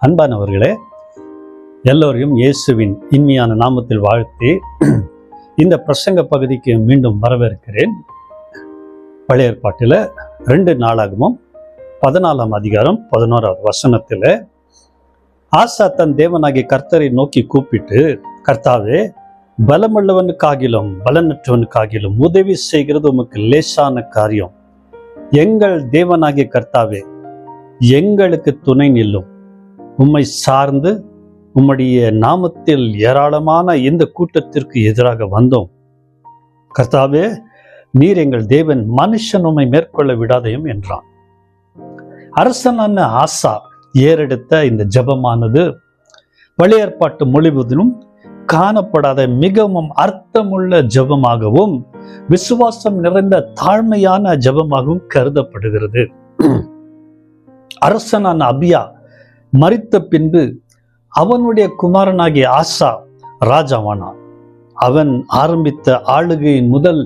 அன்பானவர்களே, எல்லோரையும் இயேசுவின் இனிமையான நாமத்தில் வாழ்த்தி இந்த பிரசங்க பகுதிக்கு மீண்டும் வரவேற்கிறேன். பழைய ஏற்பாட்டில் 2 நாளாகமும் 14ஆம் அதிகாரம் 11வது வசனத்தில் ஆசா தன் தேவனாகிய கர்த்தரை நோக்கி கூப்பிட்டு, கர்த்தாவே, பலமுள்ளவனுக்காகிலும் பலனற்றவனுக்காகிலும் உதவி செய்கிறது உமக்கு லேசான காரியம். எங்கள் தேவனாகிய கர்த்தாவே, எங்களுக்கு துணை நில்லும். உம்மை சார்ந்து உம்முடைய நாமத்தில் ஏராளமான இந்த கூட்டத்திற்கு எதிராக வந்தோம். கர்த்தாவே, நீர் எங்கள் தேவன், மனுஷன் உம்மை மேற்கொள்ள விடாதையும் என்றான். அரசனான ஆசா ஏறெடுத்த இந்த ஜெபமானது பழைய ஏற்பாட்டு முழுவதிலும் காணப்படாத மிகவும் அர்த்தமுள்ள ஜெபமாகவும் விசுவாசம் நிறைந்த தாழ்மையான ஜெபமாகவும் கருதப்படுகிறது. அரசனான அபியா மரித்த பின்பு அவனுடைய குமாரனாகிய ஆசா ராஜாவானான். அவன் ஆரம்பித்த ஆளுகையின் முதல்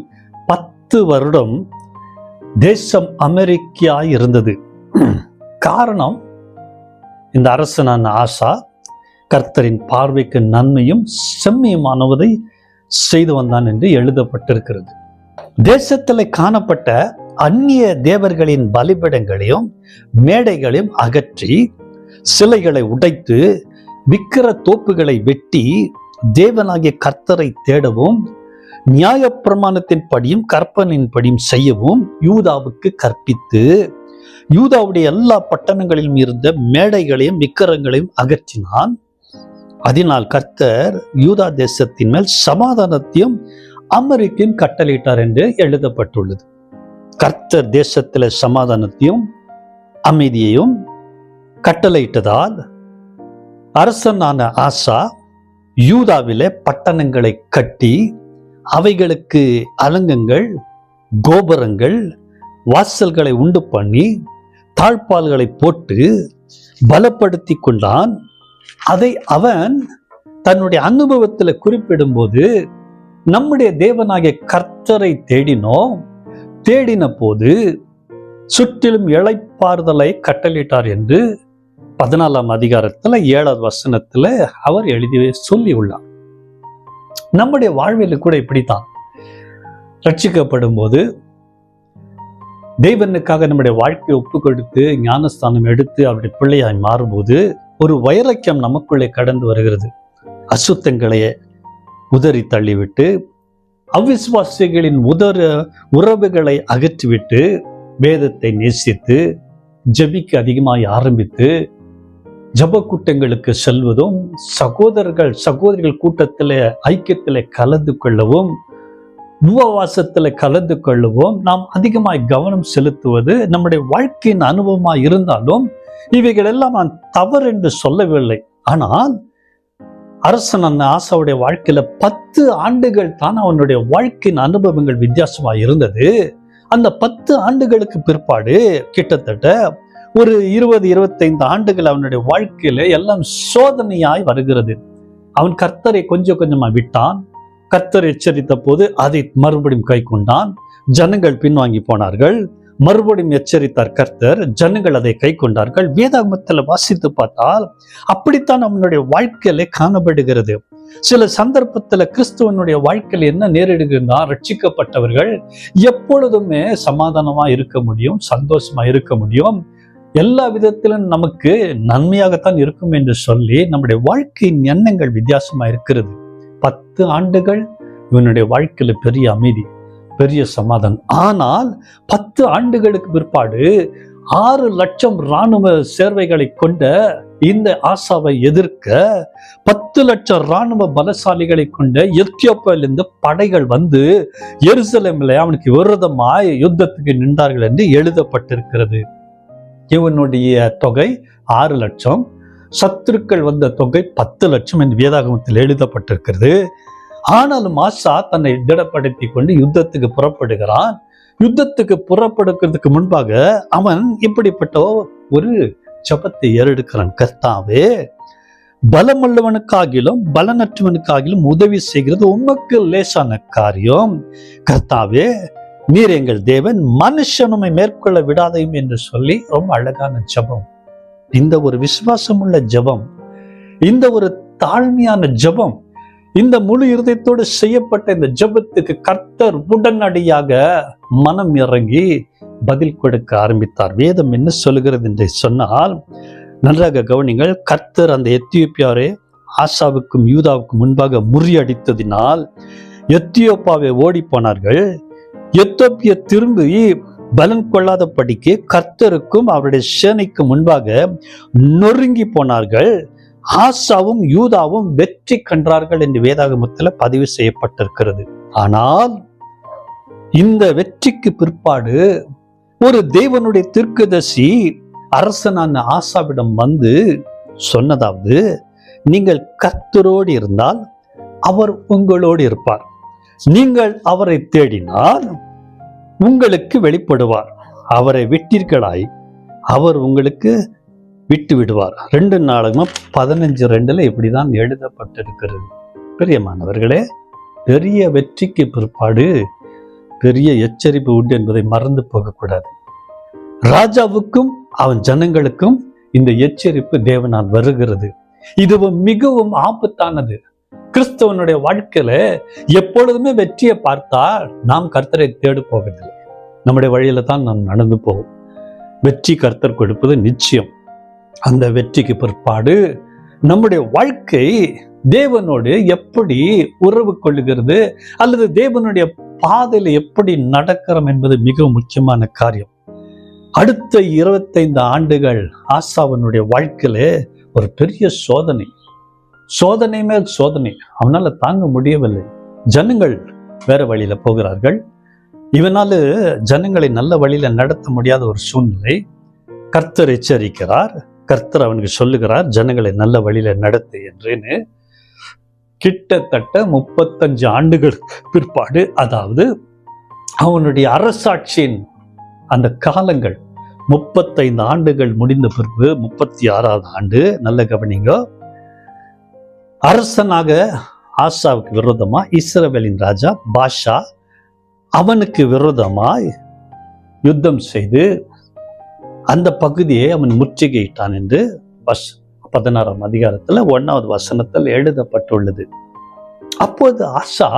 10 வருடம் தேசம் அமெரிக்காய் இருந்தது. காரணம், இந்த அரசனான ஆசா கர்த்தரின் பார்வைக்கு நன்மையும் செம்மையுமானவதை செய்து வந்தான் என்று எழுதப்பட்டிருக்கிறது. தேசத்தில் காணப்பட்ட அந்நிய தேவர்களின் பலிபீடங்களையும் மேடைகளையும் அகற்றி, சிலைகளை உடைத்து, விக்கிர தோப்புகளை வெட்டி தேவனாகிய கர்த்தரை தேடவும், நியாயப்பிரமாணத்தின் படியும் கற்பனின் படியும் செய்யவும் யூதாவுக்கு கற்பித்து, யூதாவுடைய எல்லா பட்டணங்களிலும் இருந்த மேடைகளையும் விக்கிரங்களையும் அகற்றினான். அதனால் கர்த்தர் யூதா தேசத்தின் மேல் சமாதானத்தையும் அமெரிக்கையும் கட்டளையிட்டார் என்று எழுதப்பட்டுள்ளது. கர்த்தர் தேசத்தில் சமாதானத்தையும் அமைதியையும் கட்டளையிட்டதால் அரசனான ஆசா யூதாவிலே பட்டணங்களை கட்டி, அவைகளுக்கு அலங்கங்கள், கோபுரங்கள், வாசல்களை உண்டு பண்ணி, தாழ்பால்களை போட்டு பலப்படுத்தி கொண்டான். அதை அவன் தன்னுடைய அனுபவத்தில் குறிப்பிடும்போது, நம்முடைய தேவனாகிய கர்த்தரை தேடின போது சுற்றிலும் இளைப்பாறுதலை கட்டளையிட்டார் என்று 14ஆம் அதிகாரத்தில் 7வது வசனத்தில் அவர் எழுதி சொல்லி உள்ளார். நம்முடைய வாழ்வில் கூட இப்படித்தான். ரட்சிக்கப்படும் போது, தேவனுக்காக நம்முடைய வாழ்க்கையை ஒப்பு கொடுத்து ஞானஸ்தானம் எடுத்து அவருடைய பிள்ளையாய் மாறும்போது ஒரு வைராக்கியம் நமக்குள்ளே கடந்து வருகிறது. அசுத்தங்களை உதறி தள்ளிவிட்டு, அவிசுவாசிகளின் உறவுகளை அகற்றிவிட்டு, வேதத்தை நேசித்து ஜெபிக்க அதிகமாய் ஆரம்பித்து, ஜெப கூட்டங்களுக்கு செல்வதும், சகோதரிகள் கூட்டத்தில் ஐக்கியத்தில் கலந்து கொள்ளவும், உபவாசத்தில் கலந்து கொள்ளவும் நாம் அதிகமாய் கவனம் செலுத்துவது நம்முடைய வாழ்க்கையின் அனுபவமாய் இருந்தாலும், இவைகள் எல்லாம் நான் தவறு என்று சொல்லவில்லை. ஆனால் அரசனான ஆசாவுடைய வாழ்க்கையில 10 ஆண்டுகள் தான் அவனுடைய வாழ்க்கையின் அனுபவங்கள் வித்தியாசமாக இருந்தது. அந்த 10 ஆண்டுகளுக்கு பிற்பாடு கிட்டத்தட்ட ஒரு 20-25 ஆண்டுகள் அவனுடைய வாழ்க்கையில எல்லாம் சோதனையாய் வருகிறது. அவன் கர்த்தரை கொஞ்சம் கொஞ்சமா விட்டான். கர்த்தர் எச்சரித்த போது அதை மறுபடியும் கை கொண்டான். ஜனங்கள் பின்வாங்கி போனார்கள். மறுபடியும் எச்சரித்தார் கர்த்தர், ஜனங்கள் அதை கை கொண்டார்கள். வேதாகமத்தில் வாசித்து பார்த்தால் அப்படித்தான் அவனுடைய வாழ்க்கையில காணப்படுகிறது. சில சந்தர்ப்பத்துல கிறிஸ்துவனுடைய வாழ்க்கையில் என்ன நேரிடுகிறதா, ரட்சிக்கப்பட்டவர்கள் எப்பொழுதுமே சமாதானமா இருக்க முடியும், சந்தோஷமா இருக்க முடியும், எல்லா விதத்திலும் நமக்கு நன்மையாகத்தான் இருக்கும் என்று சொல்லி நம்முடைய வாழ்க்கையின் எண்ணங்கள் வித்தியாசமா இருக்கிறது. 10 ஆண்டுகள் இவனுடைய வாழ்க்கையில பெரிய அமைதி, பெரிய சமாதானம். ஆனால் 10 ஆண்டுகளுக்கு பிற்பாடு 6 லட்சம் இராணுவ சேர்வைகளை கொண்ட இந்த ஆசாவை எதிர்க்க 10 லட்சம் இராணுவ பலசாலிகளை கொண்ட எத்தியோப்பியாவிலிருந்து படைகள் வந்து எருசலேமில் அவனுக்கு விரோதமாய் யுத்தத்துக்கு நின்றார்கள் என்று எழுதப்பட்டிருக்கிறது. இவனுடைய தொகை 6 லட்சம், சத்துருக்கள் வந்த தொகை 10 லட்சம் என்று வேதாகமத்தில் எழுதப்பட்டிருக்கிறது. ஆனாலும் ஆசா தன்னை திடப்படுத்தி கொண்டு யுத்தத்துக்கு புறப்படுகிறான். யுத்தத்துக்கு புறப்படுக்கிறதுக்கு முன்பாக அவன் இப்படிப்பட்ட ஒரு ஜெபத்தை ஏறெடுக்கிறான். கர்த்தாவே, பலமுள்ளவனுக்காகிலும் பலனற்றவனுக்காகிலும் உதவி செய்கிறது உமக்கு லேசான காரியம். கர்த்தாவே, நீர் எங்கள் தேவன், மனுஷனுமை மேற்கொள்ள விடாதையும் என்று சொல்லி ரொம்ப அழகான ஜெபம். இந்த ஒரு விசுவாசமுள்ள ஜெபம், இந்த ஒரு தாழ்மையான ஜெபம், இந்த முழு இருதயத்தோடு செய்யப்பட்ட இந்த ஜெபத்துக்கு கர்த்தர் உடனடியாக மனம் இறங்கி பதில் கொடுக்க ஆரம்பித்தார். வேதம் என்ன சொல்லுகிறது என்று சொன்னால், நன்றாக கவனிங்கள். கர்த்தர் அந்த எத்தியோப்பியாரை ஆசாவுக்கும் யூதாவுக்கும் முன்பாக முறியடித்ததினால் எத்தியோப்பாவை ஓடி போனார்கள். எத்தியோப்பிய திரும்பி பலன் கொள்ளாதபடிக்கு கர்த்தருக்கும் அவருடைய சேனைக்கு முன்பாக நொறுங்கி போனார்கள். ஆசாவும் யூதாவும் வெற்றி கண்டார்கள் என்று வேதாகமத்தில் பதிவு செய்யப்பட்டிருக்கிறது. ஆனால் இந்த வெற்றிக்கு பிற்பாடு ஒரு தேவனுடைய தீர்க்கதரிசி அரசனான ஆசாவிடம் வந்து சொன்னதாவது, நீங்கள் கர்த்தரோடு இருந்தால் அவர் உங்களோடு இருப்பார், நீங்கள் அவரை தேடினால் உங்களுக்கு வெளிப்படுவார், அவரை விட்டீர்களாய் அவர் உங்களுக்கு விட்டு விடுவார். 2 நாளாகமம் 15:2 இப்படிதான் எழுதப்பட்டிருக்கிறது. பிரியமானவர்களே, பெரிய வெற்றிக்கு பிற்பாடு பெரிய எச்சரிப்பு உண்டு என்பதை மறந்து போகக்கூடாது. ராஜாவுக்கும் அவன் ஜனங்களுக்கும் இந்த எச்சரிப்பு தேவனால் வருகிறது. இது மிகவும் ஆபத்தானது. கிறிஸ்தவனுடைய வாழ்க்கையில எப்பொழுதுமே வெற்றியை பார்த்தால் நாம் கர்த்தரை தேடு போவதில்லை, நம்முடைய வழியில தான் நாம் நடந்து போவோம். வெற்றி கர்த்தர் கொடுப்பது நிச்சயம். அந்த வெற்றிக்கு பிற்பாடு நம்முடைய வாழ்க்கை தேவனோடு எப்படி உறவு கொள்ளுகிறது அல்லது தேவனுடைய பாதையில எப்படி நடக்கிறோம் என்பது மிகவும் முக்கியமான காரியம். அடுத்த 25 ஆண்டுகள் ஆசாவனுடைய வாழ்க்கையில ஒரு பெரிய சோதனை மேல் சோதனை. அவனால தாங்க முடியவில்லை. ஜனங்கள் வேற வழியில போகிறார்கள். இவனால ஜனங்களை நல்ல வழியில நடத்த முடியாத ஒரு சூழ்நிலை. கர்த்தர் எச்சரிக்கிறார். கர்த்தர் அவனுக்கு சொல்லுகிறார், ஜனங்களை நல்ல வழியில நடத்து என்றேன்னு. கிட்டத்தட்ட 35 ஆண்டுகள் பிற்பாடு, அதாவது அவனுடைய அரசாட்சியின் அந்த காலங்கள் 35 ஆண்டுகள் முடிந்த பிறகு 36வது ஆண்டு, நல்ல கவனிங்க, அரசனாக ஆசாவுக்கு விரோதமா இஸ்ரவேலின் ராஜா பாஷா அவனுக்கு விரோதமாய் யுத்தம் செய்து அந்த பகுதியை அவன் முற்றுகையிட்டான் என்று 16ஆம் அதிகாரத்துல 1வது வசனத்தில் எழுதப்பட்டுள்ளது. அப்போது ஆசா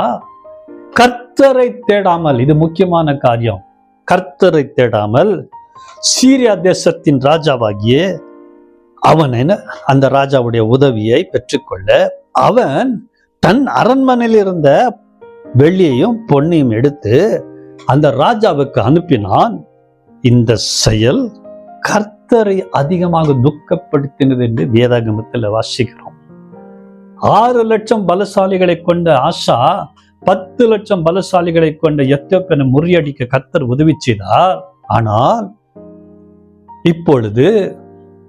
கர்த்தரை தேடாமல், இது முக்கியமான காரியம், கர்த்தரை தேடாமல் சீரியா தேசத்தின் ராஜாவாகிய அவன் அந்த ராஜாவுடைய உதவியை பெற்றுக்கொள்ள அவன் தன் அரண்மனையில் இருந்த வெள்ளியையும் பொன்னையும் எடுத்து அந்த ராஜாவுக்கு அனுப்பினான். இந்த செயல் கர்த்தரை அதிகமாக துக்கப்படுத்தினது என்று வேதாகமத்தில் வாசிக்கிறோம். 6 லட்சம் பலசாலிகளை கொண்ட ஆசா 10 லட்சம் பலசாலிகளை கொண்ட எத்தியோப்பியனை முறியடிக்க கர்த்தர் உதவி செய்தார். ஆனால் இப்பொழுது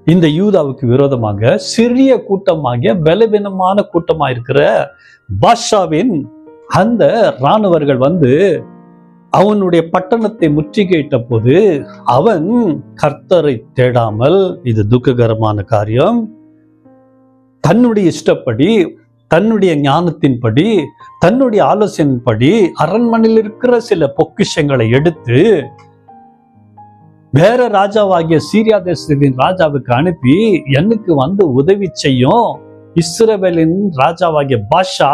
இந்த யூதாவுக்கு விரோதமாக சிறிய கூட்டமாகிய பலவீனமான கூட்டமாக இருக்கிற பாஷாவின் அந்த இராணுவர்கள் வந்து அவனுடைய பட்டணத்தை முற்றுகையிட்ட போது அவன் கர்த்தரை தேடாமல், இது துக்ககரமான காரியம், தன்னுடைய இஷ்டப்படி, தன்னுடைய ஞானத்தின்படி, தன்னுடைய ஆலோசனையின்படி அரண்மனையில் இருக்கிற சில பொக்கிஷங்களை எடுத்து வேற ராஜாவாகிய சீரியா தேசத்தின் ராஜாவுக்கு அனுப்பி எனக்கு வந்து உதவி செய்யும், இஸ்ரவேலின் ராஜாவாகிய பாஷா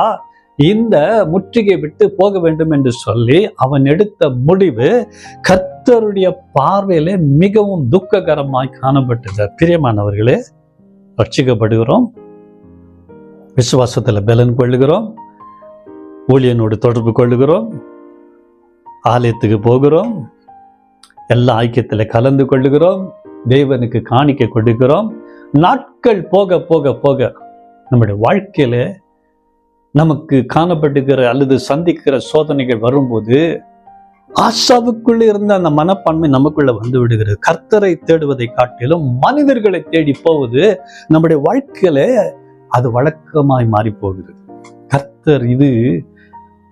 இந்த முற்றுகை விட்டு போக வேண்டும் என்று சொல்லி அவன் எடுத்த முடிவு கர்த்தருடைய பார்வையிலே மிகவும் துக்ககரமாய் காணப்பட்டது. பிரியமானவர்களே, ரட்சிக்கப்படுகிறோம், விசுவாசத்துல பலன் கொள்ளுகிறோம், ஊழியனோடு தொடர்பு கொள்ளுகிறோம், ஆலயத்துக்கு போகிறோம், எல்லா ஐக்கியத்துல கலந்து கொள்ளுகிறோம், தேவனுக்கு காணிக்கை கொடுக்கிறோம். நாட்கள் போக போக போக நம்முடைய வாழ்க்கையில நமக்கு காணப்படுகிற அல்லது சந்திக்கிற சோதனைகள் வரும்போது ஆசாவுக்குள்ள இருந்த அந்த மனப்பான்மை நமக்குள்ள வந்து விடுகிறது. கர்த்தரை தேடுவதை காட்டிலும் மனிதர்களை தேடி போவது நம்முடைய வாழ்க்கையில அது வழக்கமாய் மாறி போகிறது. கர்த்தர் இது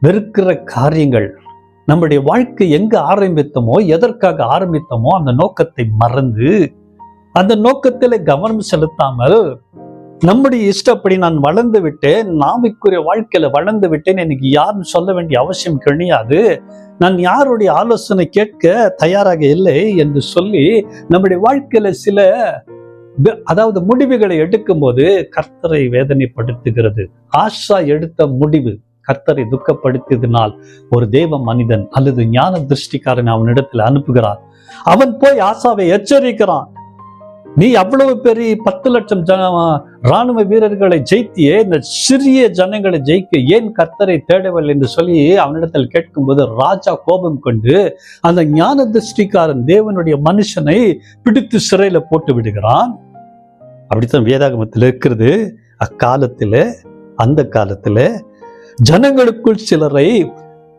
வெறுக்கிற காரியங்கள். நம்முடைய வாழ்க்கை எங்க ஆரம்பித்தோமோ, எதற்காக ஆரம்பித்தோமோ அந்த நோக்கத்தை மறந்து அந்த நோக்கத்திலே கவனம் செலுத்தாமல் நம்முடைய இஷ்டப்படி நான் வளர்ந்து விட்டேன், நாமிக்குரிய வாழ்க்கையில வளர்ந்து விட்டேன், எனக்கு யாரும் சொல்ல வேண்டிய அவசியம் கிடையாது, நான் யாருடைய ஆலோசனை கேட்க தயாராக இல்லை என்று சொல்லி நம்முடைய வாழ்க்கையில சில அதாவது முடிவுகளை எடுக்கும்போது கர்த்தரை வேதனைப்படுத்துகிறது. ஆசா எடுத்த முடிவு கர்த்தரை துக்கப்படுத்தியதனால் ஒரு தேவ மனிதன் அல்லது ஞான திருஷ்டிக்காரன் அவனிடத்தில் அனுப்புகிறான். அவன் போய் ஆசாவை எச்சரிக்கிறான். நீ அவ்வளவு பெரிய 10 லட்சம் ராணுவ வீரர்களை ஜெயித்தியே, இந்த சிறிய ஜனங்களை ஜெயிக்க ஏன் கர்த்தரை தேடவில்லை என்று சொல்லி அவனிடத்தில் கேட்கும்போது ராஜா கோபம் கொண்டு அந்த ஞான திருஷ்டிக்காரன் தேவனுடைய மனுஷனை பிடித்து சிறையில போட்டு விடுகிறான். அப்படித்தான் வேதாகமத்தில் இருக்கிறது. அந்த காலத்துல ஜனங்களுக்குள் சிலரை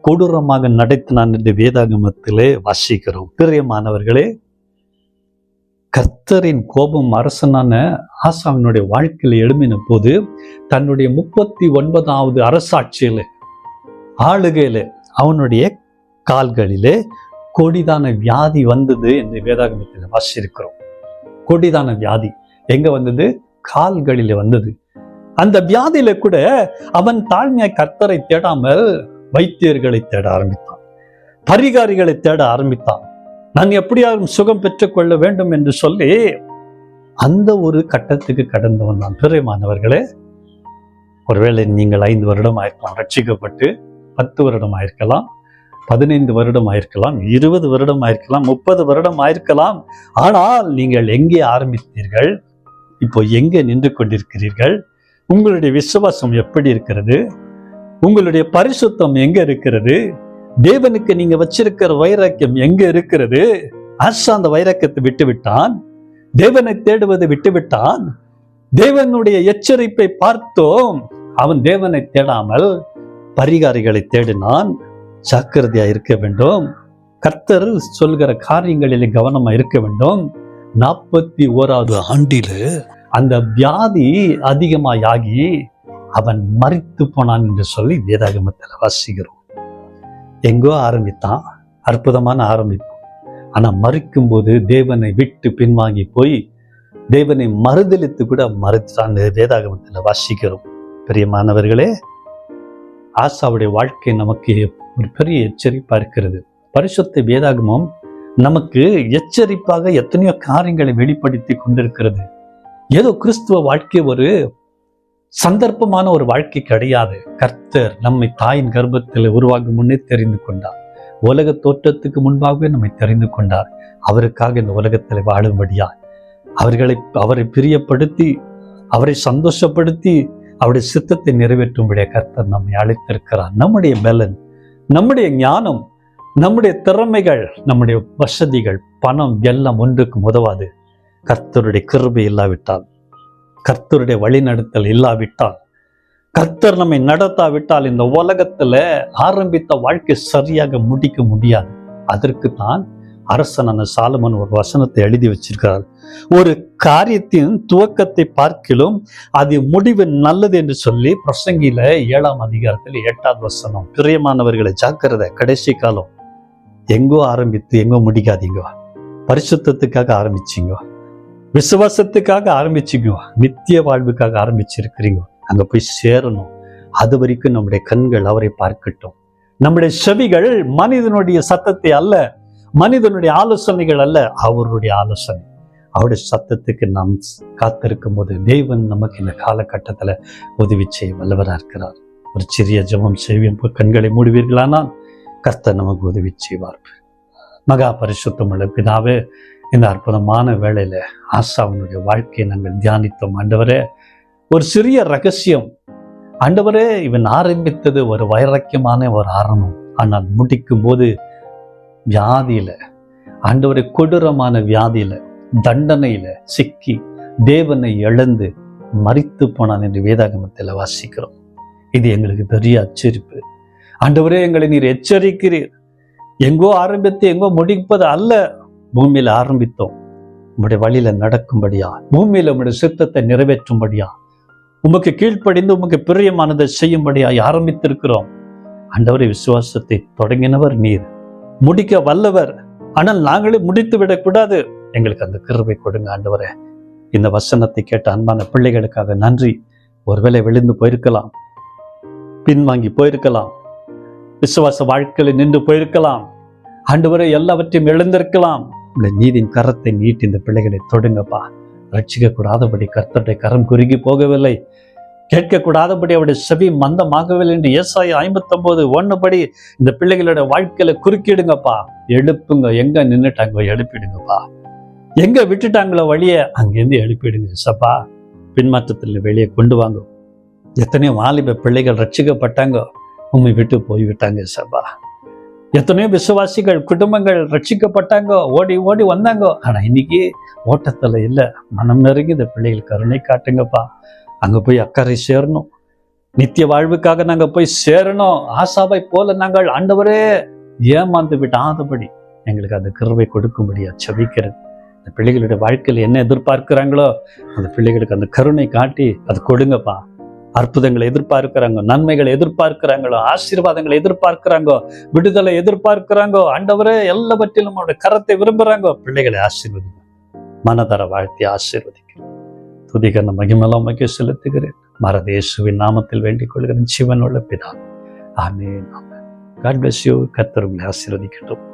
கொடூரமாக நடத்தினான் என்று வேதாகமத்திலே வாசிக்கிறோம். பிரியமானவர்களே, கர்த்தரின் கோபம் அரசனான ஆசாவினுடைய வாழ்க்கையில எழும்பின போது தன்னுடைய 39வது அரசாட்சியில ஆளுகையில அவனுடைய கால்களிலே கொடிதான வியாதி வந்தது என்று வேதாகமத்தில் வாசிக்கிறோம். கொடிதான வியாதி எங்க வந்தது? கால்களிலே வந்தது. அந்த வியாதியில கூட அவன் தாழ்மையாய் கர்த்தரை தேடாமல் வைத்தியர்களை தேட ஆரம்பித்தான், பரிகாரிகளை தேட ஆரம்பித்தான். நான் எப்படியாவது சுகம் பெற்றுக்கொள்ள வேண்டும் என்று சொல்லி அந்த ஒரு கட்டத்துக்கு கடந்து வந்தான். பிரியமானவர்களே, ஒருவேளை நீங்கள் 5 வருடம் ஆயிருக்கலாம் ரட்சிக்கப்பட்டு, 10 வருடம் ஆயிருக்கலாம், 15 வருடம் ஆயிருக்கலாம், 20 வருடம் ஆயிருக்கலாம், 30 வருடம் ஆயிருக்கலாம். ஆனால் நீங்கள் எங்கே ஆரம்பித்தீர்கள்? இப்போ எங்கே நின்று கொண்டிருக்கிறீர்கள்? உங்களுடைய விசுவாசம் எப்படி இருக்கிறது? உங்களுடைய பரிசுத்தம் எங்க இருக்கிறது? தேவனுக்கு நீங்க வச்சிருக்கிற வைராக்கியம் எங்க இருக்கிறது? ஆசா அந்த வைராக்கியத்தை விட்டுவிட்டான், தேவனை தேடுவதை விட்டுவிட்டான். தேவனுடைய எச்சரிப்பை பார்த்தோம், அவன் தேவனை தேடாமல் பரிகாரிகளை தேடினான். ஜாக்கிரதையா இருக்க வேண்டும். கர்த்தர் சொல்கிற காரியங்களிலே கவனமா இருக்க வேண்டும். 41வது ஆண்டில அந்த வியாதி அதிகமாகி அவன் மரித்து போனான் என்று சொல்லி வேதாகமத்தில் வாசிக்கிறோம். எங்கோ ஆரம்பித்தான், அற்புதமான ஆரம்பிப்பு. ஆனா மறிக்கும் போது தேவனை விட்டு பின்வாங்கி போய் தேவனை மறுதலித்து கூட மறுத்தான் வேதாகமத்தில் வாசிக்கிறோம். பிரியமானவர்களே, ஆசாவுடைய வாழ்க்கை நமக்கு ஒரு பெரிய எச்சரிப்பா இருக்கிறது. பரிசுத்த வேதாகமம் நமக்கு எச்சரிப்பாக எத்தனையோ காரியங்களை வெளிப்படுத்தி கொண்டிருக்கிறது. ஏதோ கிறிஸ்துவ வாழ்க்கை ஒரு சந்தர்ப்பமான ஒரு வாழ்க்கை கிடையாது. கர்த்தர் நம்மை தாயின் கர்ப்பத்தில் உருவாகும் முன்னே தெரிந்து கொண்டார். உலக தோற்றத்துக்கு முன்பாகவே நம்மை தெரிந்து கொண்டார். அவருக்காக இந்த உலகத்தில் வாழும்படியா அவரை பிரியப்படுத்தி, அவரை சந்தோஷப்படுத்தி, அவருடைய சித்தத்தை நிறைவேற்றும்படியா கர்த்தர் நம்மை அழைத்திருக்கிறார். நம்முடைய பலன், நம்முடைய ஞானம், நம்முடைய திறமைகள், நம்முடைய வசதிகள், பணம் எல்லாம் ஒன்றுக்கும் உதவாது. கர்த்தருடைய கிருபை இல்லாவிட்டால், கர்த்தருடைய வழிநடத்தல் இல்லாவிட்டால், கர்த்தர் நம்மை நடத்தாவிட்டால் இந்த உலகத்துல ஆரம்பித்த வாழ்க்கை சரியாக முடிக்க முடியாது. அதற்கு தான் அரசனான சாலமன் ஒரு வசனத்தை எழுதி வச்சிருக்கிறார். ஒரு காரியத்தின் துவக்கத்தை பார்க்கிலும் அது முடிவு நல்லது என்று சொல்லி பிரசங்கில 7ஆம் அதிகாரத்தில் 8வது வசனம். பிரியமானவர்களை ஜாக்கிரதை. கடைசி காலம் எங்கோ ஆரம்பித்து எங்கோ முடிக்காதீங்க. பரிசுத்தத்துக்காக ஆரம்பிச்சிங்க, விசுவாசத்துக்காக ஆரம்பிச்சிங்க, நித்திய வாழ்வுக்காக ஆரம்பிச்சிருக்கிறீங்க. அங்க போய் சேரணும். அது வரைக்கும் நம்முடைய கண்கள் அவரை பார்க்கட்டும். நம்முடைய செவிகள் மனிதனுடைய சத்தத்தை அல்ல, மனிதனுடைய ஆலோசனைகள் அல்ல, அவருடைய ஆலோசனை, அவருடைய சத்தத்துக்கு நாம் காத்திருக்கும் போது தேவன் நமக்கு இந்த காலகட்டத்துல உதவி செய்ய வல்லவராக இருக்கிறார். ஒரு சிறிய ஜெபம் செய்வோம். கண்களை மூடுவீர்களானால் கர்த்தர் நமக்கு உதவி செய்வார். மகா பரிசுத்தமுள்ள பிதாவே, இந்த அற்புதமான வேளையில ஆசாவினுடைய வாழ்க்கையை நாங்கள் தியானித்தோம். ஆண்டவரே, ஒரு சிறிய ரகசியம் ஆண்டவரே, இவன் ஆரம்பித்தது ஒரு வைராக்கியமான ஒரு ஆரம்பம். ஆனால் முடிக்கும் போது வியாதியில, ஆண்டவரே, கொடூரமான வியாதியில, தண்டனையில சிக்கி தேவனை இழந்து மரித்து போனான் என்று வேதாகமத்தில் வாசிக்கிறோம். இது எங்களுக்கு பெரிய எச்சரிப்பு. ஆண்டவரே, எங்களை நீர் எச்சரிக்கிறீர். எங்கோ ஆரம்பித்து எங்கோ முடிப்பது அல்ல, பூமியில ஆரம்பித்தோம், உம்முடைய வழியில நடக்கும்படியா, பூமியில உம்முடைய சித்தத்தை நிறைவேற்றும்படியா, உமக்கு கீழ்ப்படிந்து உமக்கு பிரியமானதை செய்யும்படியாய் ஆரம்பித்திருக்கிறோம். ஆண்டவரே, விசுவாசத்தை தொடங்கினவர் நீர், முடிக்க வல்லவர். ஆனால் நாங்களே முடித்து விடக்கூடாது. எங்களுக்கு அந்த கிருபை கொடுங்க ஆண்டவரே. இந்த வசனத்தை கேட்ட அன்பான பிள்ளைகளுக்காக நன்றி. ஒருவேளை விழுந்து போயிருக்கலாம், பின்வாங்கி போயிருக்கலாம், விசுவாச வாழ்க்கையில் நின்று போயிருக்கலாம், ஆண்டவரே எல்லாவற்றையும் இழந்திருக்கலாம். உங்களுடைய நீதியின் கரத்தை நீட்டி இந்த பிள்ளைகளை தொடுங்கப்பா. ரட்சிக்கக்கூடாதபடி கர்த்தருடைய கரம் குறுகி போகவில்லை, கேட்கக்கூடாதபடி அவருடைய செவி மந்தமாகவில்லை என்று ஏசாயா 59:1 படி இந்த பிள்ளைகளோட வாழ்க்கையில குறுக்கிடுங்கப்பா, எழுப்புங்க. எங்க நின்னுட்டாங்க எழுப்பிடுங்கப்பா, எங்க விட்டுட்டாங்களோ வழிய அங்கேருந்து எழுப்பிடுங்க சப்பா. பின்மாற்றத்தில் வெளியே கொண்டு வாங்க. எத்தனையோ வாலிப பிள்ளைகள் ரட்சிக்கப்பட்டாங்க, உண்மை விட்டு போய்விட்டாங்க சப்பா. எத்தனையோ விசுவாசிகள் குடும்பங்கள் ரட்சிக்கப்பட்டாங்க, ஓடி ஓடி வந்தாங்க. ஆனா இன்னைக்கு ஓட்டத்துல இல்ல. மனம் நெருங்கி இந்த பிள்ளைகள் கருணை காட்டுங்கப்பா. அங்க போய் அக்கறை சேரணும், நித்திய வாழ்வுக்காக நாங்க போய் சேரணும். ஆசாவை போல நாங்கள் ஆண்டவரே ஏமாந்து விடாதபடி எங்களுக்கு அந்த கிருபை கொடுக்கும்படியா செபிக்கிறது. அந்த பிள்ளைகளுடைய வாழ்க்கையில் என்ன எதிர்பார்க்கிறாங்களோ அந்த பிள்ளைகளுக்கு அந்த கருணை காட்டி அது கொடுங்கப்பா. அற்புதங்களை எதிர்பார்க்கிறாங்க, நன்மைகளை எதிர்பார்க்கிறாங்களோ, ஆசீர்வாதங்களை எதிர்பார்க்கிறாங்கோ, விடுதலை எதிர்பார்க்கிறாங்கோ. ஆண்டவரே எல்லாவற்றிலும் அவருடைய கரத்தை விரும்புறாங்கோ. பிள்ளைகளை ஆசீர்வதிங்க, மனதர வாழ்த்தி ஆசீர்வதிக்கிறேன். துதிகன மகிமெல்லாம் மகிழ செலுத்துகிறேன். மரதேசுவின் நாமத்தில் வேண்டிக் கொள்கிறேன், ஜீவனுள்ள பிதா. ஆமென். God bless you. கர்த்தர் உங்களை ஆசீர்வதிக்கட்டும்.